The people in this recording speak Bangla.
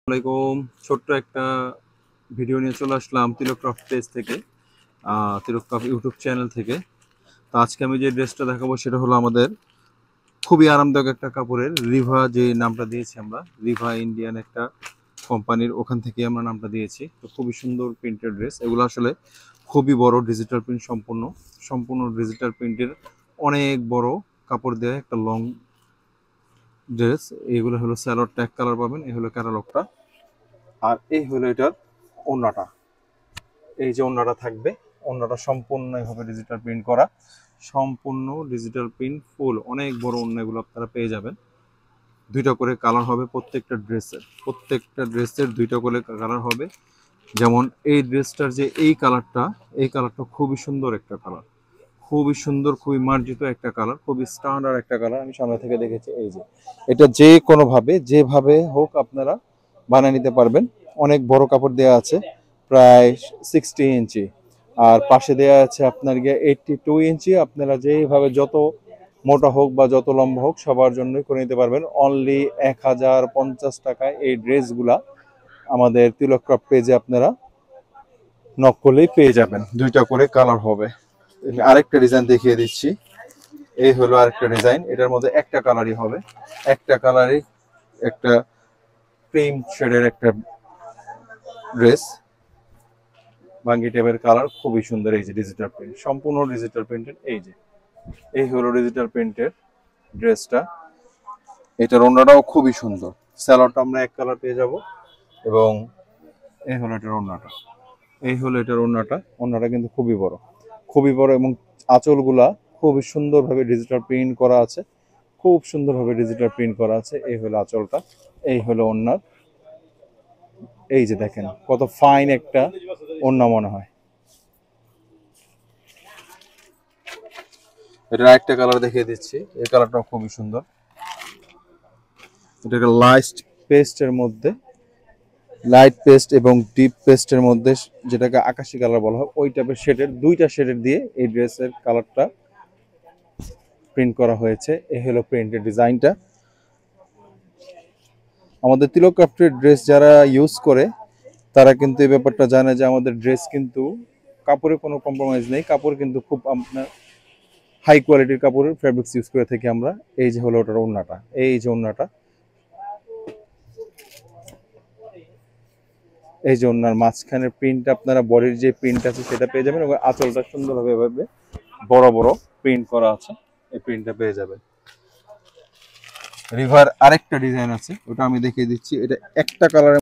আসসালামাইকুম। ছোট্ট একটা ভিডিও নিয়ে চলে আসলাম তিলক ক্রাফট পেজ থেকে, তিলক ক্রাফট ইউটিউব চ্যানেল থেকে। তো আজকে আমি যে ড্রেসটা দেখাবো সেটা হলো আমাদের খুবই আরামদায়ক একটা কাপড়ের, রিভা যে নামটা দিয়েছি আমরা, রিভা ইন্ডিয়ান একটা কোম্পানির, ওখান থেকে আমরা নামটা দিয়েছি। তো খুবই সুন্দর প্রিন্টের ড্রেস এগুলো, আসলে খুবই বড় ডিজিটাল প্রিন্ট, সম্পূর্ণ ডিজিটাল প্রিন্টের অনেক বড় কাপড় দেওয়া একটা লং ড্রেস। এইগুলো হলো স্যালোয়ারটা এক কালার পাবেন, এই হলো ক্যাটালগটা, আর এই হলো এটার ওড়নাটা। এই যে ওড়নাটা থাকবে, ওড়নাটা সম্পূর্ণ এভাবে ডিজিটাল প্রিন্ট করা, সম্পূর্ণ ডিজিটাল প্রিন্ট ফুল অনেক বড় ওড়না, এগুলো আপনারা পেয়ে যাবেন। দুইটা করে কালার হবে প্রত্যেকটা ড্রেসের দুইটা করে কালার হবে। যেমন এই ড্রেসটার যে এই কালারটা খুবই সুন্দর একটা কালার, খুবই সুন্দর, খুবই মার্জিত একটা কালার, খুবই স্ট্যান্ডার্ড একটা কালার। আমি সামনে থেকে দেখেছি। এই যে এটা যে কোনোভাবে যেভাবে হোক আপনারা বানিয়ে নিতে পারবেন। অনেক বড় কাপড় দেওয়া আছে, প্রায় 60 ইঞ্চি, আর পাশে দেওয়া আছে আপনার গিয়ে 82 ইঞ্চি। আপনারা যেভাবে যত মোটা হোক বা যত লম্বা হোক সবার জন্যই করে নিতে পারবেন। অনলি 1050 টাকায় এই ড্রেসগুলা আমাদের তিলক ক্রাফট পেজে আপনারা নক করলেই পেয়ে যাবেন। দুইটা করে কালার হবে। আরেকটা ডিজাইন দেখিয়ে দিচ্ছি। এই হলো আরেকটা ডিজাইন, এটার মধ্যে একটা কালারই হবে, একটা কালারই, একটা ক্রিম শেডের একটা ড্রেস, বাঙ্গি টাইপের কালার, খুবই সুন্দর। এই যে ডিজিটাল প্রিন্ট, সম্পূর্ণ ডিজিটাল প্রিন্টের। এই হলো ডিজিটাল প্রিন্টের ড্রেসটা। এটার ওড়নাটাও খুবই সুন্দর, স্যালোয়ারটা আমরা এক কালার পেয়ে যাব। এবং এই হলো এটার ওড়নাটা, ওড়নাটা কিন্তু খুবই বড় এবং আঁচলগুলা খুবই সুন্দরভাবে ডিজিটাল প্রিন্ট করা আছে, এই হলো আঁচলটা, এই হলো ওড়নার। এই যে দেখেন কত ফাইন একটা ওড়না মনে হয়। এটা একটা কালার দেখিয়ে দিচ্ছি, এই কালারটাও খুবই সুন্দর। এটা লাইট পেস্ট এবং ডিপ পেস্টের মধ্যে, যেটাকে আকাশি কালার বলা হয়, ওই টাইপের শেডের, দুইটা শেডের দিয়ে এই ড্রেসের কালারটা প্রিন্ট করা হয়েছে। এই হলো প্রিন্টের ডিজাইনটা। আমাদের তিলক ক্রাফটের ড্রেস যারা ইউজ করে তারা কিন্তু এই ব্যাপারটা জানে যে আমাদের ড্রেস কিন্তু কাপড়ে কোনো কম্প্রোমাইজ নেই, কাপড় কিন্তু খুব আপনার হাই কোয়ালিটির কাপড়ের ফ্যাব্রিক্স ইউজ করে থাকি আমরা। এই যে হলো ওটার ওড়নাটা, এই যে ওড়নার মাঝখানের প্রিন্ট, আপনারা বডির যে প্রিন্ট আছে সেটা পেয়ে যাবেন, এবং আঁচলটা সুন্দরভাবে এভাবে বড় বড় প্রিন্ট করা আছে, এই প্রিন্টটা পেয়ে যাবেন। রিভার আরেকটা ডিজাইন আছে, ওটা আমি দেখিয়ে দিচ্ছি। এটা একটা কালার